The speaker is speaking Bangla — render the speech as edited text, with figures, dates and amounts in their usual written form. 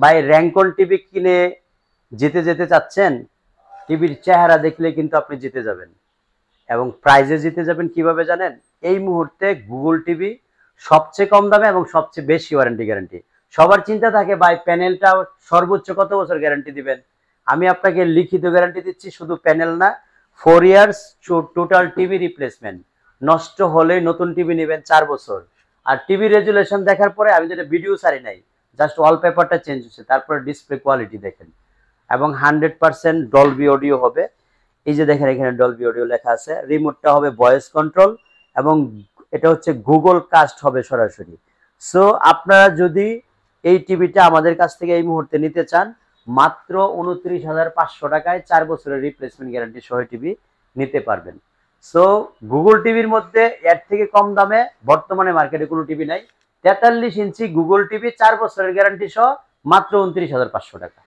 ভাই র্যাঙ্কন টিভি কিনে জিতে যেতে চাচ্ছেন? টিভির চেহারা দেখলে কিন্তু আপনি জিতে যাবেন, এবং প্রাইজে জিতে যাবেন কিভাবে জানেন? এই মুহূর্তে গুগল টিভি সবচেয়ে কম দামে এবং সবচেয়ে বেশি ওয়ারেন্টি গ্যারান্টি। সবার চিন্তা থাকে ভাই প্যানেলটা সর্বোচ্চ কত বছর গ্যারান্টি দিবেন। আমি আপনাকে লিখিত গ্যারান্টি দিচ্ছি, শুধু প্যানেল না, 4 ইয়ার্স টোটাল টিভি রিপ্লেসমেন্ট। নষ্ট হলে নতুন টিভি নেবেন 4 বছর। আর টিভি রেজুলেশন দেখার পরে, আমি যেটা ভিডিও ছাড়ি নাই, জাস্ট ওয়ালপেপারটা চেঞ্জ হচ্ছে, তারপরে ডিসপ্লে কোয়ালিটি দেখেন, এবং 100% ডলবি অডিও হবে। এই যে দেখেন এখানে ডলবি অডিও লেখা আছে, রিমোটটা হবে ভয়েস কন্ট্রোল, এবং এটা হচ্ছে গুগল কাস্ট হবে সরাসরি। সো আপনারা যদি এই টিভিটা আমাদের কাছ থেকে এই মুহূর্তে নিতে চান, মাত্র 29,500 টাকায় 4 বছরের রিপ্লেসমেন্ট গ্যারান্টি সহ টিভি নিতে পারবেন। সো গুগল টিভির মধ্যে এর থেকে কম দামে বর্তমানে মার্কেটে কোনো টিভি নাই। 43 ইঞ্চি গুগল টিভি 4 বছরের গ্যারান্টি সহ মাত্র 29,500 টাকা।